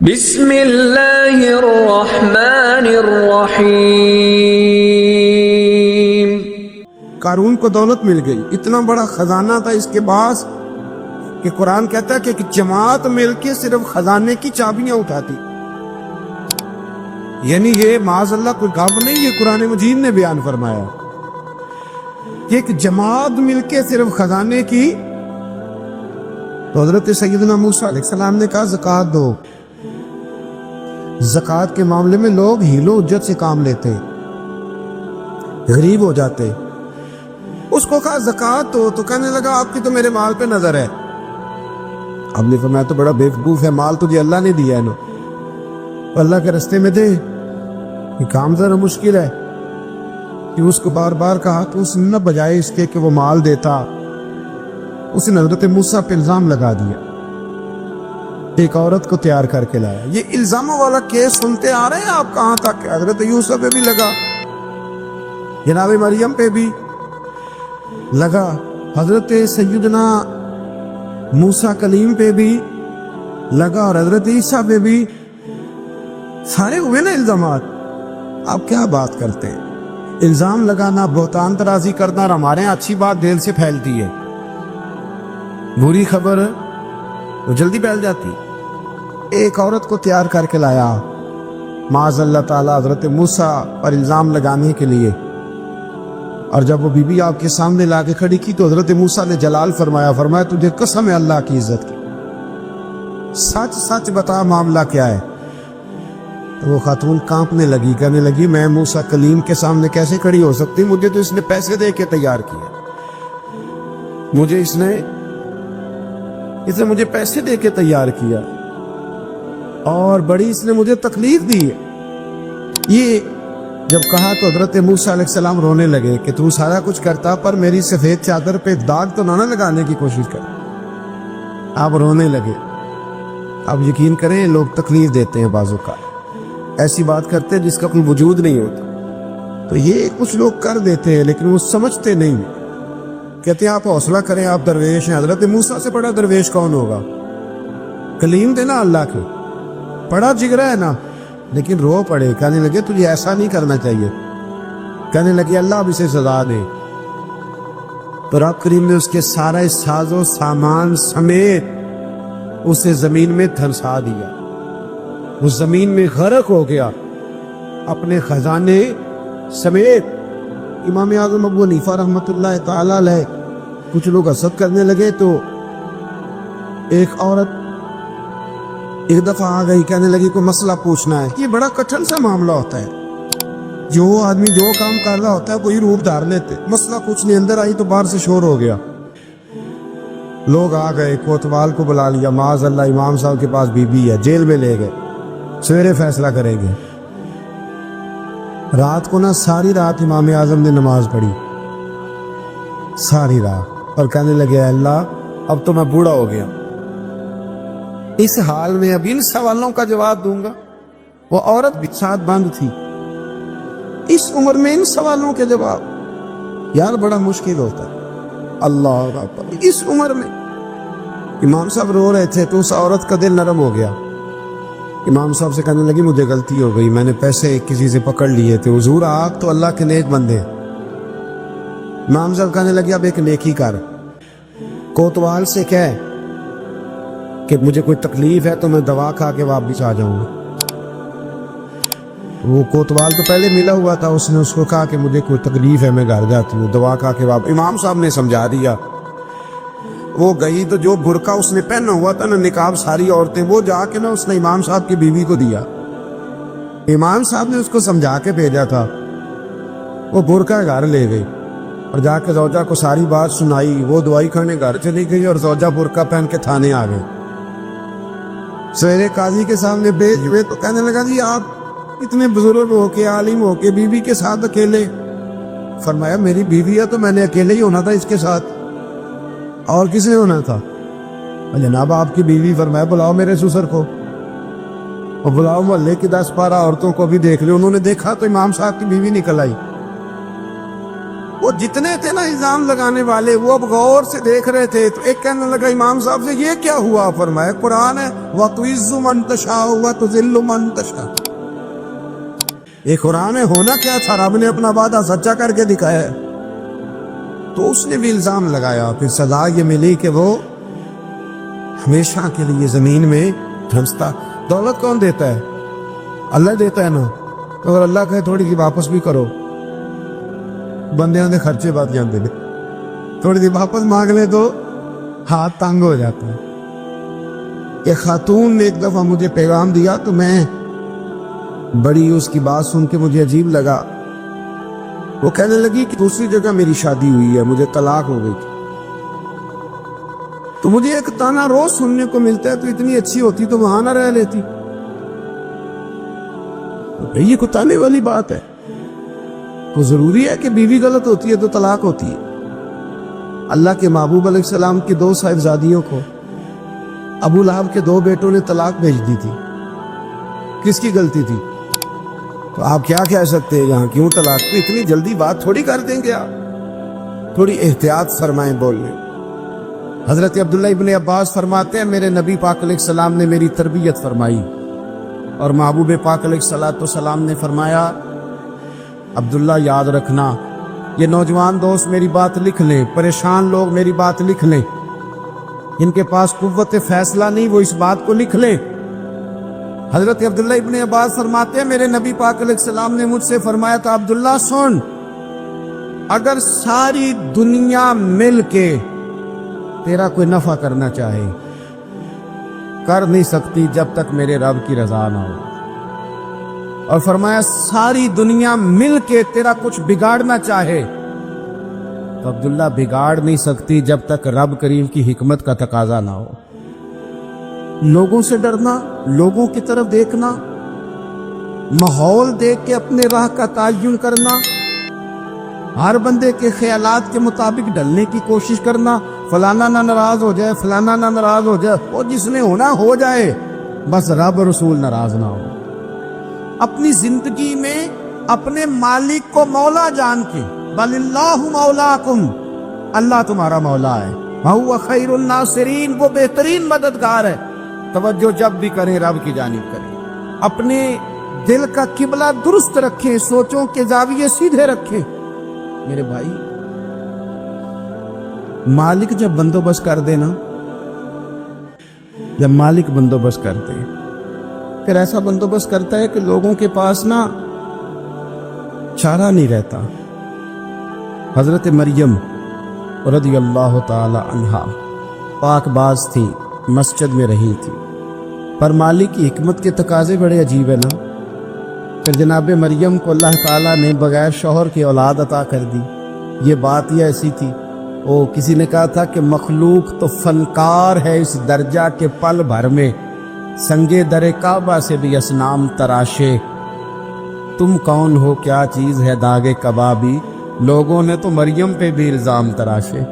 بسم اللہ الرحمن الرحیم۔ قارون کو دولت مل گئی، اتنا بڑا خزانہ تھا اس کے پاس کہ قرآن کہتا ہے کہ ایک جماعت مل کے صرف خزانے کی چابیاں اٹھاتی، یعنی یہ معاذ اللہ کوئی غاب نہیں، یہ قرآن مجید نے بیان فرمایا کہ ایک جماعت مل کے صرف خزانے کی۔ تو حضرت سیدنا موسیٰ علیہ السلام نے کہا زکوٰۃ دو۔ زکوٰۃ کے معاملے میں لوگ ہیل و حجت سے کام لیتے، غریب ہو جاتے۔ اس کو کہا زکوٰۃ دو، تو کہنے لگا آپ کی تو میرے مال پہ نظر ہے۔ اب نے فرمایا تو بڑا بیوقوف ہے، مال تجھے اللہ نے دیا ہے نا، اللہ کے رستے میں دے۔ یہ کام ذرا مشکل ہے کہ اس کو بار بار کہا تو اس نے نہ بجائے اس کے کہ وہ مال دیتا، اس نے حضرت موسیٰ پہ الزام لگا دیا، ایک عورت کو تیار کر کے لایا۔ یہ الزاموں والا کیس سنتے آ رہے ہیں آپ کہاں تک؟ حضرت یوسف پہ بھی لگا، جناب مریم پہ بھی لگا، حضرت سیدنا موسیٰ کلیم پہ بھی لگا، اور حضرت عیسیٰ پہ بھی سارے ہوئے نا الزامات۔ آپ کیا بات کرتے ہیں؟ الزام لگانا، بہتان ترازی کرنا، اور ہمارے یہاں اچھی بات دل سے پھیلتی ہے، بری خبر وہ جلدی پھیل جاتی۔ ایک عورت کو تیار کر کے لایا معاذ اللہ تعالیٰ حضرت موسیٰ پر الزام لگانے کے لیے، اور جب وہ بی بی آپ کے سامنے لا کے کھڑی کی تو حضرت موسیٰ نے جلال فرمایا تجھے قسم ہے اللہ کی عزت کی، سچ سچ بتا معاملہ کیا ہے۔ تو وہ خاتون کانپنے لگی، کہنے لگی میں موسیٰ کلیم کے سامنے کیسے کھڑی ہو سکتی؟ مجھے تو اس نے پیسے دے کے تیار کیا، مجھے اس نے مجھے پیسے دے کے تیار کیا، اور بڑی اس نے مجھے تکلیف دی ہے۔ یہ جب کہا تو حضرت موسیٰ علیہ السلام رونے لگے کہ تو سارا کچھ کرتا پر میری سفید چادر پہ داغ تو نہ لگانے کی کوشش کر۔ آپ رونے لگے۔ آپ یقین کریں لوگ تکلیف دیتے ہیں، بعضوں کا ایسی بات کرتے ہیں جس کا کوئی وجود نہیں ہوتا، تو یہ کچھ لوگ کر دیتے ہیں لیکن وہ سمجھتے نہیں۔ کہتے ہیں آپ حوصلہ کریں، آپ درویش ہیں۔ حضرت موسیٰ سے بڑا درویش کون ہوگا؟ کلیم تھے نا اللہ کے، بڑا جگرا ہے نا، لیکن رو پڑے، کہنے لگے تجھے ایسا نہیں کرنا چاہیے، کہنے لگے اللہ اب اسے سزا دے۔ تو رب کریم نے اس کے سارا ساز و سامان سمیت اسے زمین میں دھنسا دیا، وہ زمین میں غرق ہو گیا اپنے خزانے سمیت۔ امام اعظم ابو حنیفہ رحمۃ اللہ تعالی علیہ کچھ لوگ حسد کرنے لگے، تو ایک عورت ایک دفعہ آ گئی، کہنے لگی کوئی مسئلہ پوچھنا ہے۔ یہ بڑا کٹھن سا معاملہ ہوتا ہے، جو آدمی جو کام کر رہا ہوتا ہے وہی روپ دھار لیتے۔ مسئلہ پوچھنے اندر آئی تو باہر سے شور ہو گیا، لوگ آ گئے، کوتوال کو بلا لیا، معاذ اللہ امام صاحب کے پاس بی بی ہے، جیل میں لے گئے، سویرے فیصلہ کریں گے۔ رات کو ساری رات امام اعظم نے نماز پڑھی، ساری رات، اور کہنے لگے اللہ اب تو میں بوڑھا ہو گیا، اس حال میں اب ان سوالوں کا جواب دوں گا۔ وہ عورت بھی ساتھ بند تھی، اس عمر میں ان سوالوں کے جواب یار بڑا مشکل ہوتا ہے۔ اللہ اکبر، اس عمر میں امام صاحب رو رہے تھے تو اس عورت کا دل نرم ہو گیا۔ امام صاحب سے کہنے لگی مجھے غلطی ہو گئی، میں نے پیسے کسی سے پکڑ لیے تھے، حضور آپ تو اللہ کے نیک بندے ہیں۔ امام صاحب کہنے لگے اب ایک نیکی کر، کوتوال سے کہہ کہ مجھے کوئی تکلیف ہے تو میں دوا کھا کے واپس آ جاؤں گا۔ وہ کوتوال تو پہلے ملا ہوا تھا، اس نے اس کو کہا کہ مجھے کوئی تکلیف ہے میں گھر جاتی ہوں، دوا کھا کے واپس۔ امام صاحب نے سمجھا دیا، وہ گئی تو جو برقع اس نے پہنا ہوا تھا نا نقاب، ساری عورتیں وہ جا کے اس نے امام صاحب کی بیوی کو دیا۔ امام صاحب نے اس کو سمجھا کے بھیجا تھا، وہ برقع گھر لے گئی اور جا کے زوجہ کو ساری بات سنائی، وہ دوائی کھانے گھر چلی گئی اور زوجہ برقع پہن کے تھانے آ گئے۔ سویرے قاضی کے سامنے بھیج ہوئے تو کہنے لگا جی آپ اتنے بزرگ ہو کے عالم ہو کے بیوی کے ساتھ اکیلے؟ فرمایا میری بیوی ہے تو میں نے اکیلے ہی ہونا تھا اس کے ساتھ، اور کس نے ہونا تھا؟ جناب آپ کی بیوی۔ فرمایا بلاؤ میرے سسر کو، اور بلاؤ محلے کی 10-12 عورتوں کو بھی دیکھ لے۔ انہوں نے دیکھا تو امام صاحب کی بیوی نکل آئی، وہ جتنے تھے نا الزام لگانے والے وہ اب غور سے دیکھ رہے تھے، تو ایک کہنے لگا امام صاحب سے یہ کیا ہوا؟ فرمایا قرآن ہے وَتُعِزُّ مَن تَشَاءُ وَتُذِلُّ مَن تَشَاءُ. یہ قرآن ہے، ہونا کیا تھا؟ رب نے اپنا وعدہ سچا کر کے دکھایا ہے. تو اس نے بھی الزام لگایا، پھر سزا یہ ملی کہ وہ ہمیشہ کے لیے زمین میں دھنستا. دولت کون دیتا ہے؟ اللہ دیتا ہے نا. تو اگر اللہ کہے تھوڑی سی واپس بھی کرو، بندیاں دے خرچے بات جاندے نے، تھوڑی سی واپس مانگ لے تو ہاتھ تانگ ہو جاتا ہے. ایک خاتون نے ایک دفعہ مجھے پیغام دیا تو میں بڑی اس کی بات سن کے مجھے عجیب لگا. وہ کہنے لگی کہ دوسری جگہ میری شادی ہوئی ہے، مجھے طلاق ہو گئی تھی. تو مجھے ایک تانا روز سننے کو ملتا ہے تو اتنی اچھی ہوتی تو وہاں نہ رہ لیتی. یہ کوئی تانے والی بات ہے؟ تو ضروری ہے کہ بیوی غلط ہوتی ہے تو طلاق ہوتی ہے؟ اللہ کے محبوب علیہ السلام کی 2 صاحبزادیوں کو ابو لہب کے 2 بیٹوں نے طلاق بھیج دی تھی. کس کی غلطی تھی؟ تو آپ کیا کہہ سکتے ہیں یہاں کیوں طلاق؟ تو اتنی جلدی بات تھوڑی کر دیں گے آپ، تھوڑی احتیاط فرمائیں بولنے. حضرت عبداللہ ابن عباس فرماتے ہیں میرے نبی پاک علیہ السلام نے میری تربیت فرمائی، اور محبوب پاک علیہ السلام نے فرمایا عبداللہ یاد رکھنا، یہ نوجوان دوست میری بات لکھ لیں، پریشان لوگ میری بات لکھ لیں، جن کے پاس قوت فیصلہ نہیں وہ اس بات کو لکھ لیں. حضرت عبداللہ ابن عباس فرماتے ہیں میرے نبی پاک علیہ السلام نے مجھ سے فرمایا تھا عبداللہ سن، اگر ساری دنیا مل کے تیرا کوئی نفع کرنا چاہے کر نہیں سکتی جب تک میرے رب کی رضا نہ ہو. اور فرمایا ساری دنیا مل کے تیرا کچھ بگاڑنا چاہے تو عبداللہ بگاڑ نہیں سکتی جب تک رب کریم کی حکمت کا تقاضا نہ ہو. لوگوں سے ڈرنا، لوگوں کی طرف دیکھنا، ماحول دیکھ کے اپنے راہ کا تعین کرنا، ہر بندے کے خیالات کے مطابق ڈھلنے کی کوشش کرنا، فلانا نہ ناراض ہو جائے، فلانا نہ ناراض ہو جائے، وہ جس نے ہونا ہو جائے، بس رب رسول ناراض نہ ہو. اپنی زندگی میں اپنے مالک کو مولا جان کے بل اللہ مولاکم، اللہ تمہارا مولا ہے، وَهُوَ خَيْرُ النَّاصِرِينَ، وہ بہترین مددگار ہے. توجہ جب بھی کریں رب کی جانب کریں. اپنے دل کا قبلہ درست رکھیں، سوچوں کے زاویے سیدھے رکھیں. میرے بھائی مالک جب بندوبست کر دے نا، جب مالک بندوبست کرتے پھر ایسا بندوبست کرتا ہے کہ لوگوں کے پاس نا چارہ نہیں رہتا. حضرت مریم رضی اللہ تعالی عنہا پاک باز تھی، مسجد میں رہی تھی، پر مالک کی حکمت کے تقاضے بڑے عجیب ہے نا. پھر جناب مریم کو اللہ تعالیٰ نے بغیر شوہر کی اولاد عطا کر دی. یہ بات ہی ایسی تھی. کسی نے کہا تھا کہ مخلوق تو فنکار ہے اس درجہ کے پل بھر میں سنگے در کعبہ سے بھی اسنام تراشے. تم کون ہو کیا چیز ہے داغ کبابی، لوگوں نے تو مریم پہ بھی الزام تراشے.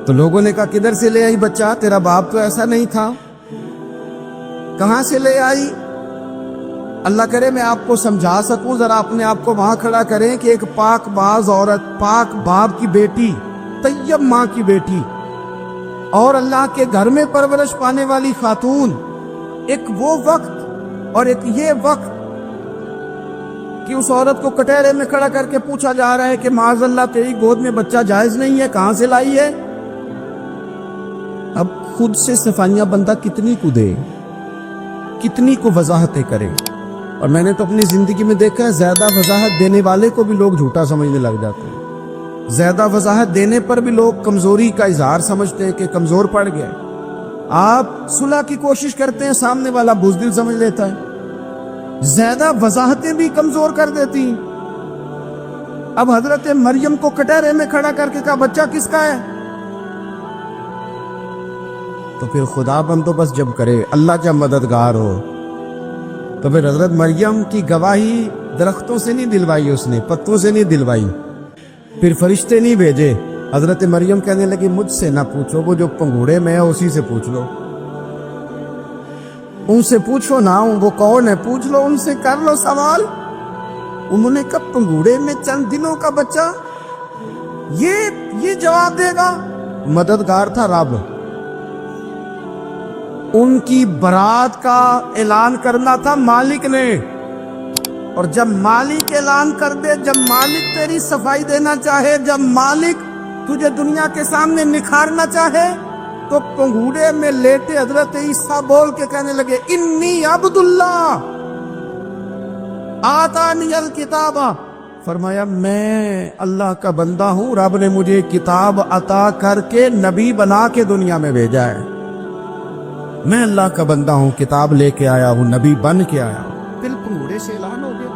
تو لوگوں نے کہا کدھر سے لے آئی بچہ، تیرا باپ تو ایسا نہیں تھا، کہاں سے لے آئی؟ اللہ کرے میں آپ کو سمجھا سکوں، ذرا اپنے آپ کو وہاں کھڑا کریں کہ ایک پاک باز عورت، پاک باپ کی بیٹی، طیب ماں کی بیٹی، اور اللہ کے گھر میں پرورش پانے والی خاتون، ایک وہ وقت اور ایک یہ وقت کہ اس عورت کو کٹہرے میں کھڑا کر کے پوچھا جا رہا ہے کہ معاذ اللہ تیری گود میں بچہ جائز نہیں ہے، کہاں سے لائی ہے؟ اب خود سے صفائیاں بندہ کتنی کو دے، کتنی کو وضاحتیں کرے. اور میں نے تو اپنی زندگی میں دیکھا ہے زیادہ وضاحت دینے والے کو بھی لوگ جھوٹا سمجھنے لگ جاتے ہیں. زیادہ وضاحت دینے پر بھی لوگ کمزوری کا اظہار سمجھتے ہیں کہ کمزور پڑ گئے. آپ صلح کی کوشش کرتے ہیں، سامنے والا بزدل سمجھ لیتا ہے. زیادہ وضاحتیں بھی کمزور کر دیتی. اب حضرت مریم کو کٹہرے میں کھڑا کر کے کہا بچہ کس کا ہے؟ تو پھر خدا بندوبست جب کرے، اللہ جب مددگار ہو، تو پھر حضرت مریم کی گواہی درختوں سے نہیں دلوائی، اس نے پتوں سے نہیں دلوائی، پھر فرشتے نہیں بھیجے. حضرت مریم کہنے لگی مجھ سے نہ پوچھو، وہ جو پنگوڑے میں ہے اسی سے پوچھ لو، ان سے پوچھو نا، وہ کون ہے پوچھ لو، ان سے کر لو سوال. انہوں نے کہا پنگوڑے میں چند دنوں کا بچہ، یہ جواب دے گا؟ مددگار تھا رب. ان کی برات کا اعلان کرنا تھا مالک نے. اور جب مالک اعلان کر دے، جب مالک تیری صفائی دینا چاہے، جب مالک تجھے دنیا کے سامنے نکھارنا چاہے، تو پنگوڑے میں لیٹے حضرت عیسیٰ بول کے کہنے لگے انی عبداللہ آتانی الکتاب. فرمایا میں اللہ کا بندہ ہوں، رب نے مجھے کتاب عطا کر کے نبی بنا کے دنیا میں بھیجا ہے. میں اللہ کا بندہ ہوں، کتاب لے کے آیا ہوں، نبی بن کے آیا ہوں. پھر پنگوڑے سے اعلان ہو گیا،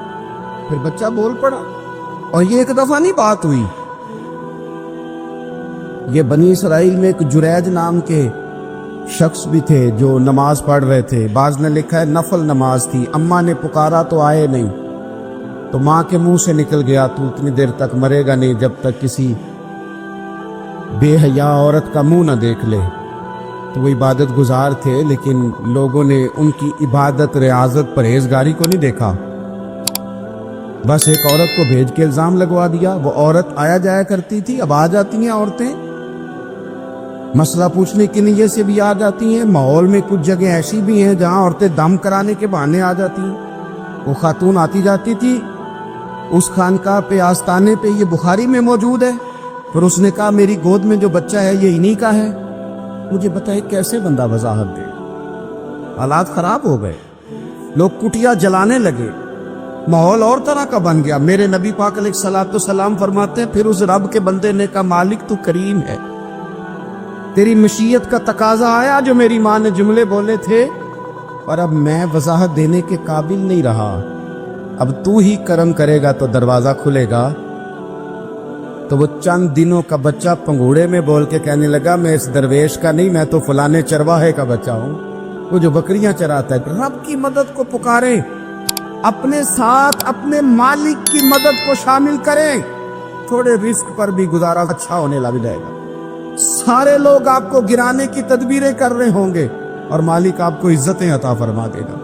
پھر بچہ بول پڑا. اور یہ ایک دفعہ نہیں بات ہوئی. یہ بنی اسرائیل میں ایک جریج نام کے شخص بھی تھے جو نماز پڑھ رہے تھے. بعض نے لکھا ہے نفل نماز تھی. اماں نے پکارا تو آئے نہیں، تو ماں کے منہ سے نکل گیا تو اتنی دیر تک مرے گا نہیں جب تک کسی بے حیا عورت کا منہ نہ دیکھ لے. تو وہ عبادت گزار تھے، لیکن لوگوں نے ان کی عبادت، ریاضت، پرہیزگاری کو نہیں دیکھا. بس ایک عورت کو بھیج کے الزام لگوا دیا. وہ عورت آیا جایا کرتی تھی، اب آ جاتی ہیں عورتیں مسئلہ پوچھنے کے لیے سے بھی آ جاتی ہیں. ماحول میں کچھ جگہ ایسی بھی ہیں جہاں عورتیں دم کرانے کے بہانے آ جاتی ہیں. وہ خاتون آتی جاتی تھی اس خانقاہ پہ، آستانے پہ. یہ بخاری میں موجود ہے. پھر اس نے کہا میری گود میں جو بچہ ہے یہ انہی کا ہے. مجھے بتائے کیسے بندہ وضاحت دے. حالات خراب ہو گئے، لوگ کٹیا جلانے لگے، ماحول اور طرح کا بن گیا. میرے نبی پاک علیہ الصلوۃ والسلام فرماتے ہیں پھر اس رب کے بندے نے کہا مالک تو کریم ہے، تیری مشیت کا تقاضا آیا جو میری ماں نے جملے بولے تھے، اور اب میں وضاحت دینے کے قابل نہیں رہا. اب تو ہی کرم کرے گا تو دروازہ کھلے گا. تو وہ چند دنوں کا بچہ پنگوڑے میں بول کے کہنے لگا میں اس درویش کا نہیں، میں تو فلانے چرواہے کا بچہ ہوں، وہ جو بکریاں چراتا ہے. رب کی مدد کو پکاریں، اپنے ساتھ اپنے مالک کی مدد کو شامل کریں. تھوڑے رزق پر بھی گزارا اچھا ہونے لگ جائے گا. سارے لوگ آپ کو گرانے کی تدبیریں کر رہے ہوں گے اور مالک آپ کو عزتیں عطا فرما دے گا.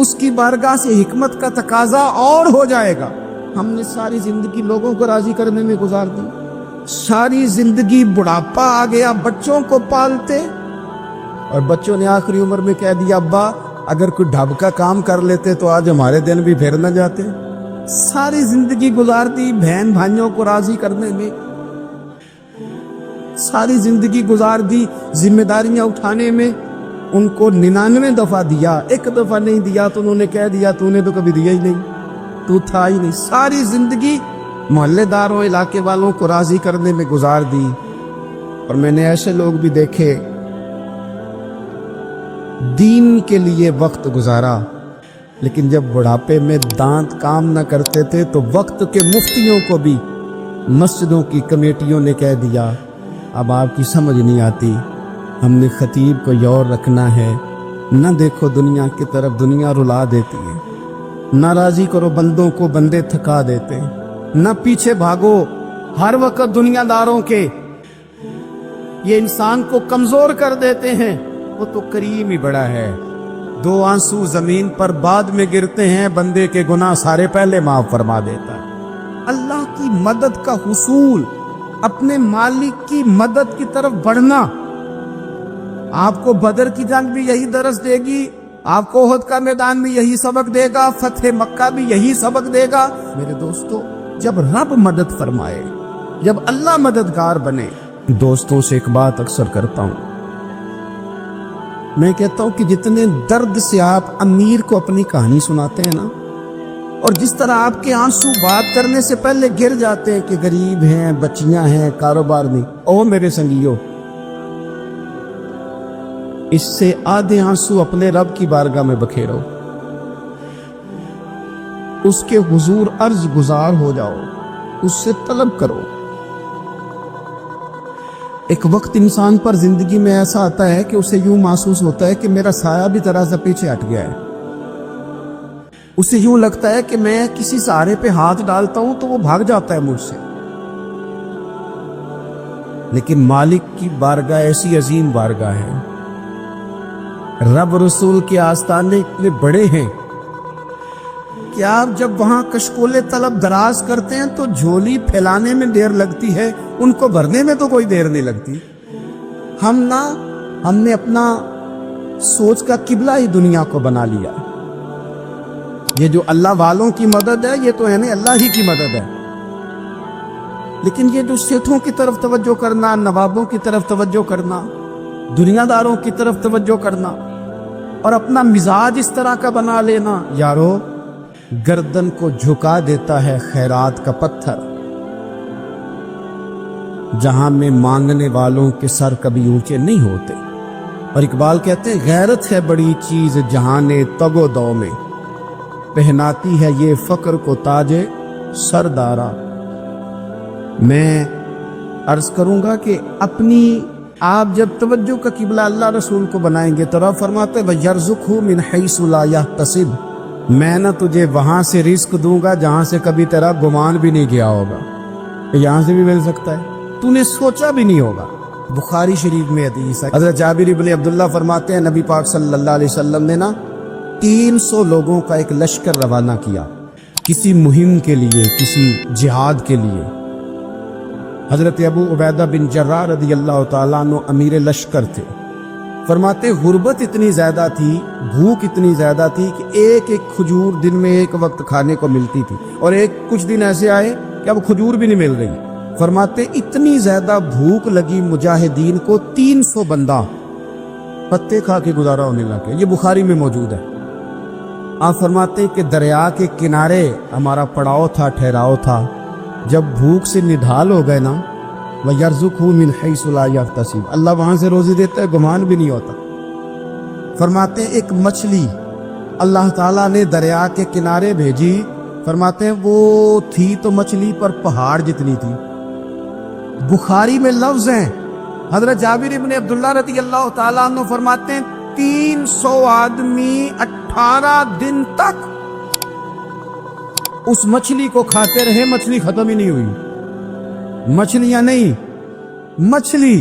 اس کی بارگاہ سے حکمت کا تقاضا اور ہو جائے گا. ہم نے ساری زندگی لوگوں کو راضی کرنے میں گزار دی، ساری زندگی بڑھاپا آ گیا بچوں کو پالتے، اور بچوں نے آخری عمر میں کہہ دیا ابا اگر کوئی ڈھب کا کام کر لیتے تو آج ہمارے دن بھی پھر نہ جاتے. ساری زندگی گزار دی بہن بھائیوں کو راضی کرنے میں، ساری زندگی گزار دی ذمہ داریاں اٹھانے میں. ان کو 99 دفعہ دیا، ایک دفعہ نہیں دیا تو انہوں نے کہہ دیا تو نے تو کبھی دیا ہی نہیں، تو تھا ہی نہیں. ساری زندگی محلے داروں، علاقے والوں کو راضی کرنے میں گزار دی. اور میں نے ایسے لوگ بھی دیکھے دین کے لیے وقت گزارا، لیکن جب بڑھاپے میں دانت کام نہ کرتے تھے تو وقت کے مفتیوں کو بھی مسجدوں کی کمیٹیوں نے کہہ دیا اب آپ کی سمجھ نہیں آتی، ہم نے خطیب کو یور رکھنا ہے. نہ دیکھو دنیا کی طرف، دنیا رلا دیتی ہے. نہ راضی کرو بندوں کو، بندے تھکا دیتے. نہ پیچھے بھاگو ہر وقت دنیا داروں کے، یہ انسان کو کمزور کر دیتے ہیں. وہ تو کریم ہی بڑا ہے. 2 آنسو زمین پر بعد میں گرتے ہیں، بندے کے گناہ سارے پہلے معاف فرما دیتا ہے. اللہ کی مدد کا حصول، اپنے مالک کی مدد کی طرف بڑھنا. آپ کو بدر کی جنگ بھی یہی درس دے گی، آپ کو احد کا میدان بھی یہی سبق دے گا، فتح مکہ بھی یہی سبق دے گا. میرے دوستو، جب رب مدد فرمائے، جب اللہ مددگار بنے. دوستوں سے ایک بات اکثر کرتا ہوں، میں کہتا ہوں کہ جتنے درد سے آپ امیر کو اپنی کہانی سناتے ہیں نا، اور جس طرح آپ کے آنسو بات کرنے سے پہلے گر جاتے ہیں کہ غریب ہیں، بچیاں ہیں، کاروبار نہیں، او میرے سنگیو، اس سے آدھے آنسو اپنے رب کی بارگاہ میں بکھیرو، اس کے حضور عرض گزار ہو جاؤ، اس سے طلب کرو. ایک وقت انسان پر زندگی میں ایسا آتا ہے کہ اسے یوں محسوس ہوتا ہے کہ میرا سایہ بھی ذرا سا پیچھے ہٹ گیا ہے. اسے یوں لگتا ہے کہ میں کسی سہارے پہ ہاتھ ڈالتا ہوں تو وہ بھاگ جاتا ہے مجھ سے. لیکن مالک کی بارگاہ ایسی عظیم بارگاہ ہے، رب رسول کے آستانے اتنے بڑے ہیں کہ آپ جب وہاں کشکول طلب دراز کرتے ہیں تو جھولی پھیلانے میں دیر لگتی ہے، ان کو بھرنے میں تو کوئی دیر نہیں لگتی۔ ہم نے اپنا سوچ کا قبلہ ہی دنیا کو بنا لیا۔ یہ جو اللہ والوں کی مدد ہے، یہ تو ہے نہیں اللہ ہی کی مدد ہے، لیکن یہ جو سیٹھوں کی طرف توجہ کرنا، نوابوں کی طرف توجہ کرنا، دنیا داروں کی طرف توجہ کرنا اور اپنا مزاج اس طرح کا بنا لینا، یارو گردن کو جھکا دیتا ہے خیرات کا پتھر، جہاں میں مانگنے والوں کے سر کبھی اونچے نہیں ہوتے۔ اور اقبال کہتے ہیں غیرت ہے بڑی چیز جہان تگ و دو میں، پہناتی ہے یہ فقر کو تاج سردارا۔ میں عرض کروں گا کہ اپنی آپ جب توجہ کا قبلہ اللہ رسول کو بنائیں گے تو رب فرماتے ہیں وَيَرْزُقْهُ مِنْ حَيْثُ لَا يَحْتَسِبُ، میں نہ تجھے وہاں سے رزق دوں گا جہاں سے کبھی تیرا گمان بھی نہیں گیا ہوگا، یہاں سے بھی مل سکتا ہے، تو نے سوچا بھی نہیں ہوگا۔ بخاری شریف میں حدیث ہے، حضرت جابر بن عبداللہ فرماتے ہیں نبی پاک صلی اللہ علیہ وسلم نے 300 لوگوں کا ایک لشکر روانہ کیا کسی مہم کے لیے، کسی جہاد کے لیے۔ حضرت ابو عبیدہ بن جراح رضی اللہ تعالیٰ عنہ امیر لشکر تھے۔ فرماتے غربت اتنی زیادہ تھی، بھوک اتنی زیادہ تھی کہ ایک ایک کھجور دن میں ایک وقت کھانے کو ملتی تھی، اور کچھ دن ایسے آئے کہ اب کھجور بھی نہیں مل رہی۔ فرماتے اتنی زیادہ بھوک لگی مجاہدین کو، 300 بندہ پتے کھا کے گزارا ہونے لگے۔ یہ بخاری میں موجود ہے۔ آپ فرماتے کہ دریا کے کنارے ہمارا پڑاؤ تھا، ٹھہراؤ تھا، جب بھوک سے نڈھال ہو گئے وَيَرْزُقْهُ مِنْ حَيْثُ لَا يَحْتَسِبُ، اللہ وہاں سے روزی دیتا ہے، گمان بھی نہیں ہوتا۔ فرماتے ہیں ایک مچھلی اللہ تعالیٰ نے دریا کے کنارے بھیجی، فرماتے ہیں وہ تھی تو مچھلی پر پہاڑ جتنی تھی۔ بخاری میں لفظ ہیں، حضرت جابر بن عبداللہ رضی اللہ تعالیٰ عنہ فرماتے ہیں 300 آدمی 18 دن تک اس مچھلی کو کھاتے رہے، مچھلی ختم ہی نہیں ہوئی۔ مچھلیاں نہیں، مچھلی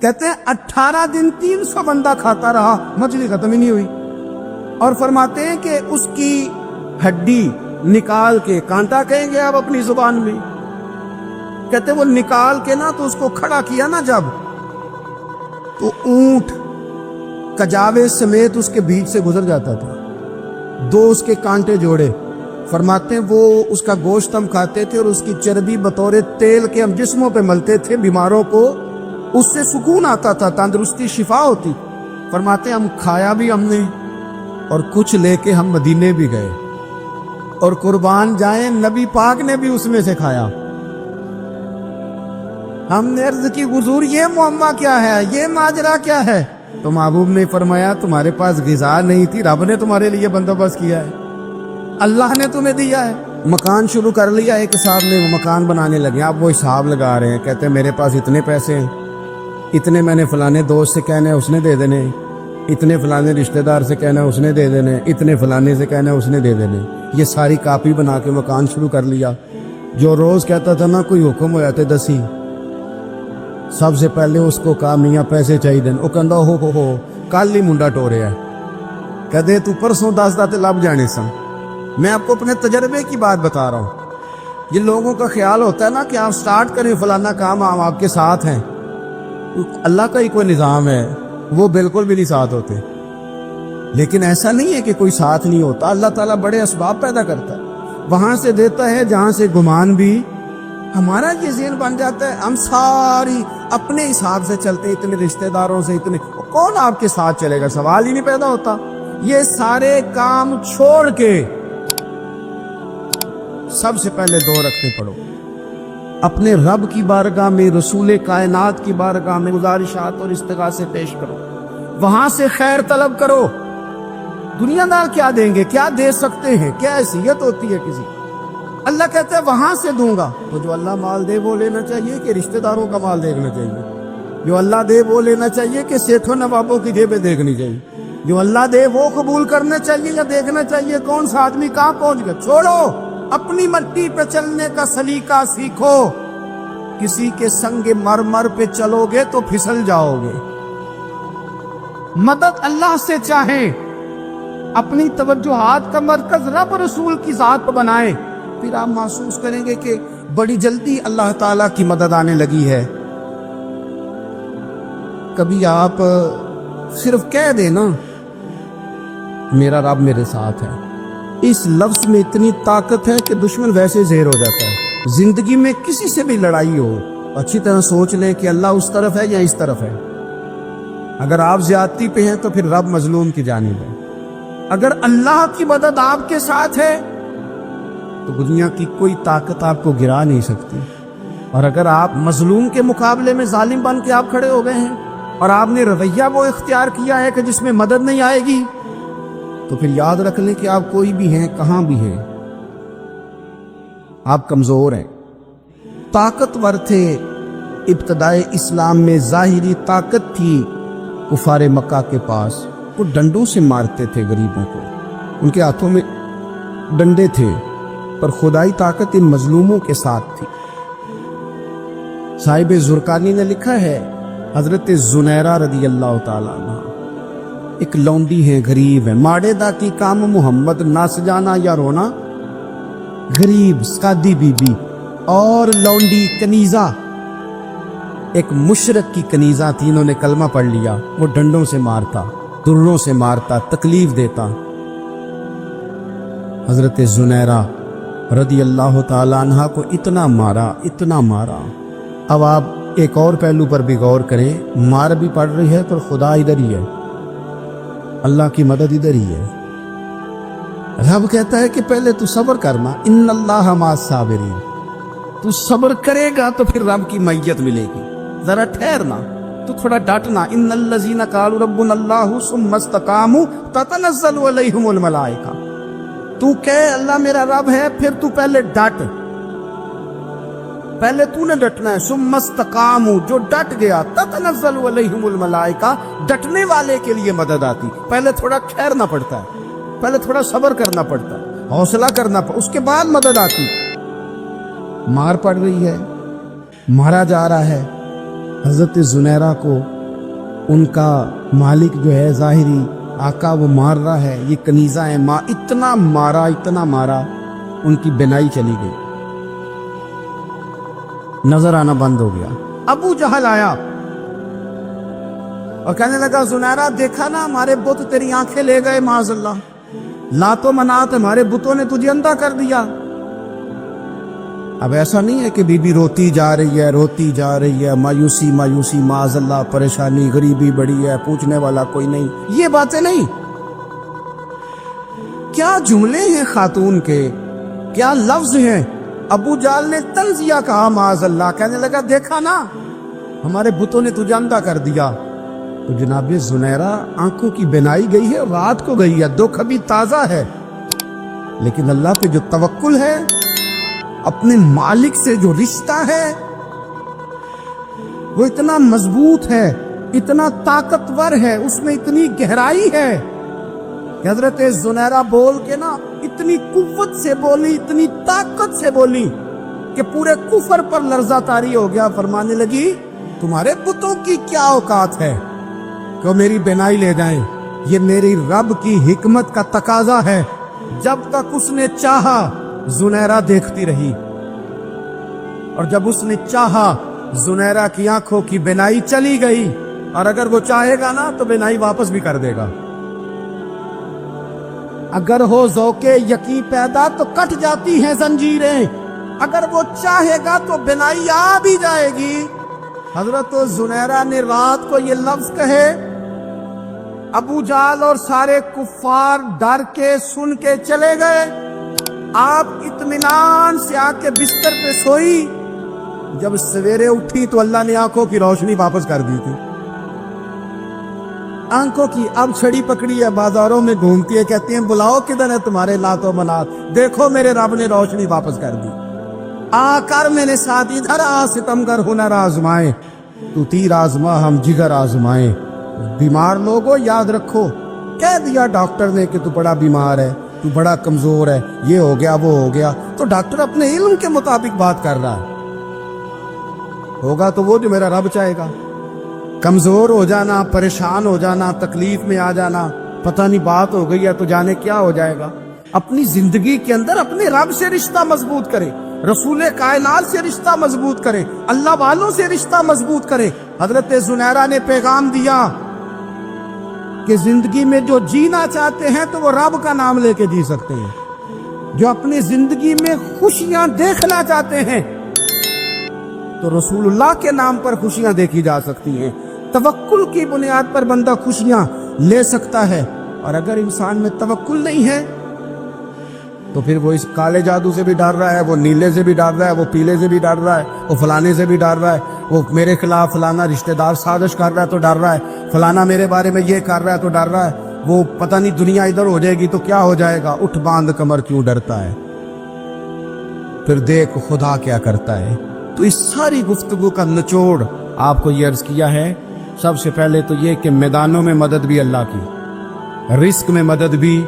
کہتے ہیں 18 دن 300 بندہ کھاتا رہا، مچھلی ختم ہی نہیں ہوئی۔ اور فرماتے ہیں کہ اس کی ہڈی نکال کے، کانٹا کہیں گے آپ اپنی زبان میں، کہتے وہ نکال کے تو اس کو کھڑا کیا جب، تو اونٹ کجاوے سمیت اس کے بیچ سے گزر جاتا تھا، 2 اس کے کانٹے جوڑے۔ فرماتے ہیں وہ اس کا گوشت ہم کھاتے تھے اور اس کی چربی بطور تیل کے ہم جسموں پہ ملتے تھے، بیماروں کو اس سے سکون آتا تھا، تندرستی شفا ہوتی۔ فرماتے ہیں ہم کھایا بھی ہم نے، اور کچھ لے کے ہم مدینے بھی گئے، اور قربان جائیں نبی پاک نے بھی اس میں سے کھایا۔ ہم نے عرض کی حضور یہ معاملہ کیا ہے، یہ ماجرا کیا ہے؟ تو محبوب نے فرمایا تمہارے پاس غذا نہیں تھی، رب نے تمہارے لیے بندوبست کیا ہے، اللہ نے تمہیں دیا ہے۔ مکان شروع کر لیا، ایک صاحب نے وہ مکان بنانے لگے، آپ وہ حساب لگا رہے ہیں، کہتے ہیں میرے پاس اتنے پیسے ہیں، اتنے میں نے فلانے دوست سے کہنا ہے اس نے دے دینے، اتنے فلانے رشتہ دار سے کہنا ہے اس نے دے دینے، اتنے فلانے سے کہنا ہے اس نے دے دینے۔ یہ ساری کاپی بنا کے مکان شروع کر لیا۔ جو روز کہتا تھا کوئی حکم ہو جاتے 10 ہی، سب سے پہلے اس کو کہا میاں پیسے چاہیے دن، وہ کہندا ہو کل ہی منڈا ٹوریا ہے، کہتے تو پرسوں 10 داتے لب جانے سن۔ میں آپ کو اپنے تجربے کی بات بتا رہا ہوں۔ یہ لوگوں کا خیال ہوتا ہے کہ آپ سٹارٹ کریں فلانا کام، آپ کے ساتھ ہیں، اللہ کا ہی کوئی نظام ہے، وہ بالکل بھی نہیں ساتھ ہوتے۔ لیکن ایسا نہیں ہے کہ کوئی ساتھ نہیں ہوتا، اللہ تعالیٰ بڑے اسباب پیدا کرتا ہے، وہاں سے دیتا ہے جہاں سے گمان بھی۔ ہمارا یہ ذہن بن جاتا ہے ہم ساری اپنے حساب سے چلتے ہیں، اتنے رشتہ داروں سے، اتنے کون آپ کے ساتھ چلے گا، سوال ہی نہیں پیدا ہوتا۔ یہ سارے کام چھوڑ کے سب سے پہلے 2 رکھتے پڑھو، اپنے رب کی بارگاہ میں، رسول کائنات کی بارگاہ میں گزارشات اور استغاثے پیش کرو، وہاں سے خیر طلب کرو۔ دنیا دار کیا دیں گے، کیا دے سکتے ہیں، کیا حیثیت ہوتی ہے کسی، اللہ کہتا ہے وہاں سے دوں گا۔ تو جو اللہ مال دے وہ لینا چاہیے کہ رشتہ داروں کا مال دیکھنا چاہیے؟ جو اللہ دے وہ لینا چاہیے کہ سیٹھوں نوابوں کی جیبیں دیکھنی چاہیے؟ جو اللہ دے وہ قبول کرنا چاہیے یا دیکھنا چاہیے کون سا آدمی کہاں پہنچ گیا؟ چھوڑو، اپنی مٹی پہ چلنے کا سلیقہ سیکھو۔ کسی کے سنگ مرمر پہ چلو گے تو پھسل جاؤ گے۔ مدد اللہ سے چاہیں اپنی توجہات کا مرکز رب رسول کی ذات پر بنائیں، پھر آپ محسوس کریں گے کہ بڑی جلدی اللہ تعالیٰ کی مدد آنے لگی ہے۔ کبھی آپ صرف کہہ دیں نا میرا رب میرے ساتھ ہے، اس لفظ میں اتنی طاقت ہے کہ دشمن ویسے زہر ہو جاتا ہے۔ زندگی میں کسی سے بھی لڑائی ہو، اچھی طرح سوچ لیں کہ اللہ اس طرف ہے یا اس طرف ہے۔ اگر آپ زیادتی پہ ہیں تو پھر رب مظلوم کی جانب ہے۔ اگر اللہ کی مدد آپ کے ساتھ ہے تو دنیا کی کوئی طاقت آپ کو گرا نہیں سکتی، اور اگر آپ مظلوم کے مقابلے میں ظالم بن کے آپ کھڑے ہو گئے ہیں اور آپ نے رویہ وہ اختیار کیا ہے کہ جس میں مدد نہیں آئے گی، تو پھر یاد رکھ لیں کہ آپ کوئی بھی ہیں، کہاں بھی ہیں، آپ کمزور ہیں۔ طاقتور تھے ابتدائے اسلام میں، ظاہری طاقت تھی کفار مکہ کے پاس، وہ ڈنڈوں سے مارتے تھے غریبوں کو، ان کے ہاتھوں میں ڈنڈے تھے، پر خدائی طاقت ان مظلوموں کے ساتھ تھی۔ صاحب زرقانی نے لکھا ہے حضرت زنیرہ رضی اللہ تعالیٰ عنہ ایک لونڈی ہے، غریب ہے، ماڑے دا کی کام محمد نس جانا یا رونا، غریب سادی بی بی اور لونڈی کنیزہ، ایک مشرک کی کنیزہ تھی، انہوں نے کلمہ پڑھ لیا، وہ ڈنڈوں سے مارتا، دروں سے مارتا، تکلیف دیتا۔ حضرت زنیرہ رضی اللہ تعالیٰ عنہ کو اتنا مارا، اتنا مارا۔ اب آپ ایک اور پہلو پر بھی غور کریں، مار بھی پڑ رہی ہے پر خدا ادھر ہی ہے، اللہ کی مدد ادھر ہی ہے۔ رب کہتا ہے کہ پہلے تو صبر کرنا، ان اللہ مع الصابرین، تو صبر کرے گا تو پھر رب کی معیت ملے گی، ذرا ٹھہرنا، تو تھوڑا ڈٹنا۔ ان الذین قالوا ربنا اللہ ثم استقاموا تتنزل علیہم الملائکہ، تو کہے اللہ میرا رب ہے، پھر تو پہلے ڈٹ، پہلے تو نے ڈٹنا ہے۔ ثم استقاموا، جو ڈٹ گیا، تتنزل علیہم الملائکہ، ڈٹنے والے کے لیے مدد آتی، پہلے تھوڑا ٹھہرنا پڑتا ہے، پہلے تھوڑا صبر کرنا پڑتا ہے، حوصلہ کرنا پڑتا، اس کے بعد مدد آتی۔ مار پڑ رہی ہے، مارا جا رہا ہے، حضرت زنیرہ کو ان کا مالک جو ہے ظاہری آقا وہ مار رہا ہے، یہ کنیزہ ہے، ماں اتنا مارا، اتنا مارا، ان کی بینائی چلی گئی، نظر آنا بند ہو گیا۔ ابو جہل آیا اور کہنے لگا زنیرہ دیکھا نا ہمارے بت تیری آنکھیں لے گئے، معاذ اللہ، لات و منات ہمارے بتوں نے تجھے اندھا کر دیا۔ اب ایسا نہیں ہے کہ بی بی روتی جا رہی ہے، روتی جا رہی ہے، مایوسی مایوسی، معاذ اللہ، پریشانی، غریبی بڑی ہے، پوچھنے والا کوئی نہیں، یہ باتیں نہیں۔ کیا جملے ہیں خاتون کے، کیا لفظ ہیں۔ ابو جال نے تنزیہ کہا، معاذ اللہ، کہنے لگا دیکھا نا ہمارے بتوں نے تجھے اندھا کر دیا۔ تو جناب زنیرہ آنکھوں کی بینائی گئی ہے، رات کو گئی ہے، دکھ ابھی تازہ ہے، لیکن اللہ پہ جو توکل ہے، اپنے مالک سے جو رشتہ ہے، وہ اتنا مضبوط ہے، اتنا طاقتور ہے، اس میں اتنی گہرائی ہے کہ حضرت زنیرہ بول کے نا اتنی قوت سے بولی، اتنی طاقت سے بولی کہ پورے کفر پر لرزہ طاری ہو گیا۔ فرمانے لگی تمہارے بتوں کی کیا اوقات ہے کہ وہ میری بینائی لے جائیں، یہ میری رب کی حکمت کا تقاضا ہے۔ جب تک اس نے چاہا زنیرہ دیکھتی رہی، اور جب اس نے چاہا زنیرہ کی آنکھوں کی بینائی چلی گئی، اور اگر وہ چاہے گا نا تو بینائی واپس بھی کر دے گا۔ اگر ہو ذوق یقین پیدا تو کٹ جاتی ہیں زنجیریں، اگر وہ چاہے گا تو بینائی آ بھی جائے گی۔ حضرت زنیرہ نے رات کو یہ لفظ کہے، ابو جال اور سارے کفار ڈر کے سن کے چلے گئے، آپ اطمینان سے آ کے بستر پہ سوئی۔ جب سویرے اٹھی تو اللہ نے آنکھوں کی روشنی واپس کر دی تھی، آنکھوں کی اب چھڑی پکڑی ہے، بازاروں میں گھومتی ہے، کہتی ہیں بلاؤ کدھر ہے تمہارے لات و منات، دیکھو میرے رب نے روشنی واپس کر دی۔ آ کر میرے ساتھ ادھر آ، ستمگر ہنر آزمائے، تو تیر آزما ہم جگر آزمائے۔ بیمار لوگوں یاد رکھو، کہہ دیا ڈاکٹر نے کہ تو بڑا بیمار ہے، تو بڑا کمزور ہے، یہ ہو گیا وہ ہو گیا، تو ڈاکٹر اپنے علم کے مطابق بات کر رہا ہے، ہوگا تو وہ جو میرا رب چاہے گا۔ کمزور ہو جانا، پریشان ہو جانا، تکلیف میں آ جانا، پتہ نہیں بات ہو گئی ہے تو جانے کیا ہو جائے گا. اپنی زندگی کے اندر اپنے رب سے رشتہ مضبوط کرے, رسول کائنات سے رشتہ مضبوط کرے, اللہ والوں سے رشتہ مضبوط کرے. حضرت زنیرہ نے پیغام دیا کہ زندگی میں جو جینا چاہتے ہیں تو وہ رب کا نام لے کے جی سکتے ہیں. جو اپنی زندگی میں خوشیاں دیکھنا چاہتے ہیں تو رسول اللہ کے نام پر خوشیاں دیکھی جا سکتی ہیں. توکل کی بنیاد پر بندہ خوشیاں لے سکتا ہے. اور اگر انسان میں توکل نہیں ہے تو پھر وہ اس کالے جادو سے بھی ڈر رہا ہے, وہ نیلے سے بھی ڈر رہا ہے, وہ پیلے سے بھی ڈر رہا ہے, وہ فلانے سے بھی ڈر رہا ہے, وہ میرے خلاف فلانا رشتہ دار سازش کر رہا ہے تو ڈر رہا ہے, فلانا میرے بارے میں یہ کر رہا ہے تو ڈر رہا ہے, وہ پتہ نہیں دنیا ادھر ہو جائے گی تو کیا ہو جائے گا. اٹھ باندھ کمر کیوں ڈرتا ہے, پھر دیکھ خدا کیا کرتا ہے. تو اس ساری گفتگو کا نچوڑ آپ کو یہ عرض کیا ہے. سب سے پہلے تو یہ کہ میدانوں میں مدد بھی اللہ کی, رزق میں مدد بھی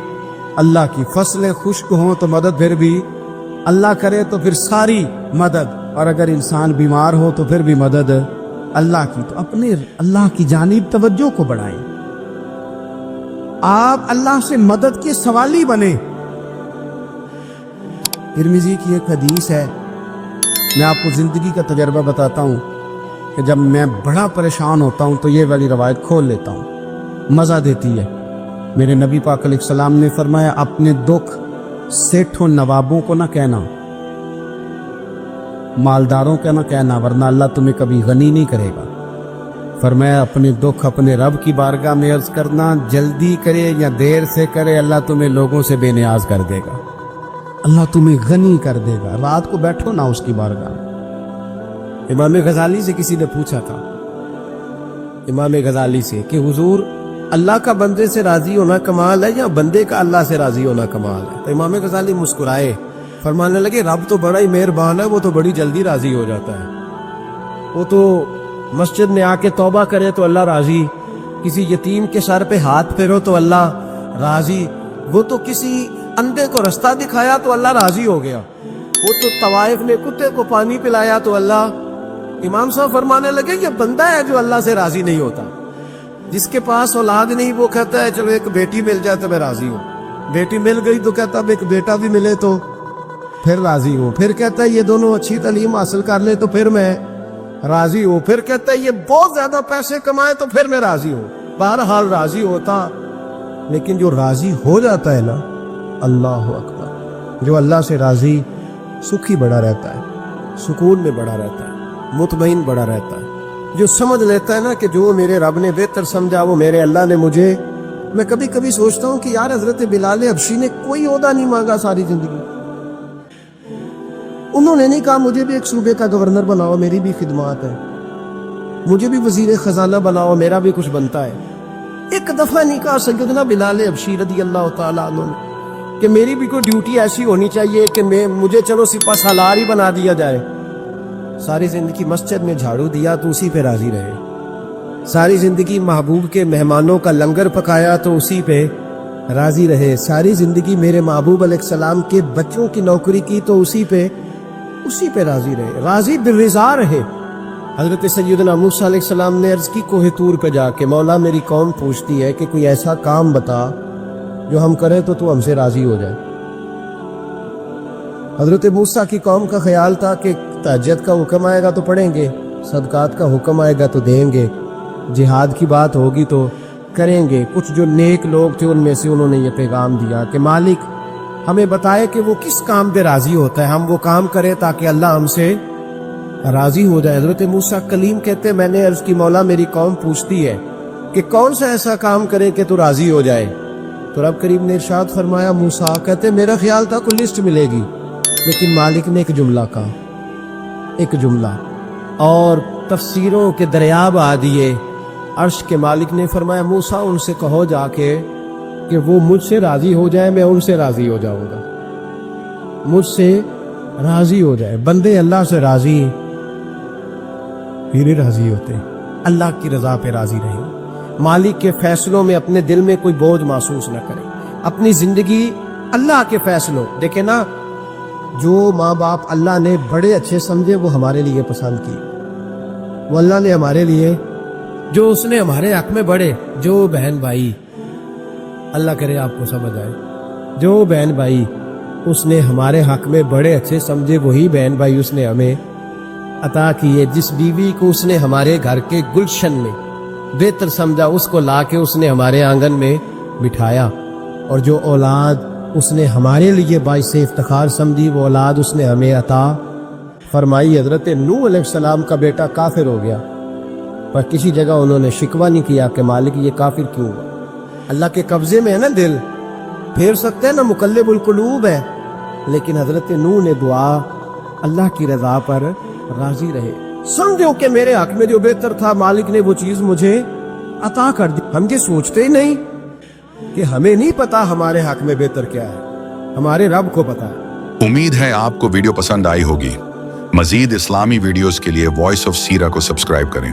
اللہ کی, فصلیں خشک ہوں تو مدد پھر بھی اللہ کرے تو پھر ساری مدد, اور اگر انسان بیمار ہو تو پھر بھی مدد اللہ کی. تو اپنے اللہ کی جانب توجہ کو بڑھائیں, آپ اللہ سے مدد کے سوالی بنیں. ترمذی کی ایک حدیث ہے, میں آپ کو زندگی کا تجربہ بتاتا ہوں کہ جب میں بڑا پریشان ہوتا ہوں تو یہ والی روایت کھول لیتا ہوں, مزہ دیتی ہے. میرے نبی پاک علیہ السلام نے فرمایا اپنے دکھ سیٹھوں نوابوں کو نہ کہنا, مالداروں کا نہ کہنا, ورنہ اللہ تمہیں کبھی غنی نہیں کرے گا. فرمایا اپنے دکھ اپنے رب کی بارگاہ میں عرض کرنا, جلدی کرے یا دیر سے کرے اللہ تمہیں لوگوں سے بے نیاز کر دے گا, اللہ تمہیں غنی کر دے گا. رات کو بیٹھو نا اس کی بارگاہ. امام غزالی سے کسی نے پوچھا تھا, امام غزالی سے, کہ حضور اللہ کا بندے سے راضی ہونا کمال ہے یا بندے کا اللہ سے راضی ہونا کمال ہے؟ تو امام غزالی مسکرائے, فرمانے لگے رب تو بڑا ہی مہربان ہے, وہ تو بڑی جلدی راضی ہو جاتا ہے. وہ تو مسجد میں آ کے توبہ کرے تو اللہ راضی, کسی یتیم کے سر پہ ہاتھ پھیرو تو اللہ راضی, وہ تو کسی اندھے کو رستہ دکھایا تو اللہ راضی ہو گیا, وہ تو طوائف نے کتے کو پانی پلایا تو اللہ. امام صاحب فرمانے لگے یہ بندہ ہے جو اللہ سے راضی نہیں ہوتا. جس کے پاس اولاد نہیں وہ کہتا ہے چلو ایک بیٹی مل جائے تو میں راضی ہوں, بیٹی مل گئی تو کہتا اب ایک بیٹا بھی ملے تو پھر راضی ہوں, پھر کہتا ہے یہ دونوں اچھی تعلیم حاصل کر لے تو پھر میں راضی ہوں, پھر کہتا ہے یہ بہت زیادہ پیسے کمائے تو پھر میں راضی ہوں. بہرحال راضی ہوتا, لیکن جو راضی ہو جاتا ہے نا, اللہ اکبر, جو اللہ سے راضی سکھی بڑا رہتا ہے, سکون میں بڑا رہتا ہے, مطمئن بڑا رہتا ہے. جو سمجھ لیتا ہے نا کہ جو میرے رب نے بہتر سمجھا وہ میرے اللہ نے مجھے. میں کبھی کبھی سوچتا ہوں کہ یار حضرت بلال حبشی نے کوئی عہدہ نہیں مانگا ساری زندگی, انہوں نے نہیں کہا مجھے بھی ایک صوبے کا گورنر بناؤ میری بھی خدمات ہے, مجھے بھی وزیر خزانہ بناؤ میرا بھی کچھ بنتا ہے. ایک دفعہ نہیں کہا سیدنا بلال حبشی رضی اللہ تعالیٰ عنہ نے کہ میری بھی کوئی ڈیوٹی ایسی ہونی چاہیے کہ مجھے چلو سپہ سالار ہی بنا دیا جائے. ساری زندگی مسجد میں جھاڑو دیا تو اسی پہ راضی رہے, ساری زندگی محبوب کے مہمانوں کا لنگر پکایا تو اسی پہ راضی رہے, ساری زندگی میرے محبوب علیہ السلام کے بچوں کی نوکری کی تو اسی پہ راضی رہے, راضی بالرضا رہے. حضرت سیدنا موسیٰ علیہ السلام نے عرض کی کوہ طور پہ جا کے, مولا میری قوم پوچھتی ہے کہ کوئی ایسا کام بتا جو ہم کریں تو ہم سے راضی ہو جائے. حضرت موسیٰ کی قوم کا خیال تھا کہ تہجد کا حکم آئے گا تو پڑھیں گے, صدقات کا حکم آئے گا تو دیں گے, جہاد کی بات ہوگی تو کریں گے. کچھ جو نیک لوگ تھے ان میں سے انہوں نے یہ پیغام دیا کہ مالک ہمیں بتائے کہ وہ کس کام پہ راضی ہوتا ہے, ہم وہ کام کریں تاکہ اللہ ہم سے راضی ہو جائے. حضرت موسیٰ کلیم کہتے میں نے عرض کی مولا میری قوم پوچھتی ہے کہ کون سا ایسا کام کرے کہ تو راضی ہو جائے. تو رب کریم نے ارشاد فرمایا موسیٰ کہتے میرا خیال تھا کوئی لسٹ ملے گی, لیکن مالک نے ایک جملہ کہا, ایک جملہ, اور تفسیروں کے دریاب آ دیے. عرش کے مالک نے فرمایا موسیٰ ان سے کہو جا کے کہ وہ مجھ سے راضی ہو جائے, میں ان سے راضی ہو جاؤں گا, مجھ سے راضی ہو جائے. بندے اللہ سے راضی پھر راضی ہوتے, اللہ کی رضا پہ راضی رہیں, مالک کے فیصلوں میں اپنے دل میں کوئی بوجھ محسوس نہ کریں, اپنی زندگی اللہ کے فیصلوں. دیکھیں نا جو ماں باپ اللہ نے بڑے اچھے سمجھے وہ ہمارے لیے پسند کی, وہ اللہ نے ہمارے لیے جو اس نے ہمارے حق میں بڑے, جو بہن بھائی اللہ کرے آپ کو سمجھ آئے. جو بہن بھائی اس نے ہمارے حق میں بڑے اچھے سمجھے وہی بہن بھائی اس نے ہمیں عطا کیے. جس بیوی کو اس نے ہمارے گھر کے گلشن میں بہتر سمجھا اس کو لا کے اس نے ہمارے آنگن میں بٹھایا. اور جو اولاد اس نے ہمارے لیے باعث افتخار سمجھی وہ اولاد اس نے ہمیں عطا فرمائی. حضرت نوح علیہ السلام کا بیٹا کافر ہو گیا پر کسی جگہ انہوں نے شکوہ نہیں کیا کہ مالک یہ کافر کیوں ہوا. اللہ کے قبضے میں ہے نا دل, پھیر سکتے ہیں نا, مقلب القلوب ہے. لیکن حضرت نوح نے دعا اللہ کی رضا پر راضی رہے. سمجھو کہ میرے حق میں جو بہتر تھا مالک نے وہ چیز مجھے عطا کر دی. ہم یہ سوچتے ہی نہیں کہ ہمیں نہیں پتا ہمارے حق میں بہتر کیا ہے, ہمارے رب کو پتا ہے. امید ہے آپ کو ویڈیو پسند آئی ہوگی. مزید اسلامی ویڈیوز کے لیے وائس آف سیرہ کو سبسکرائب کریں.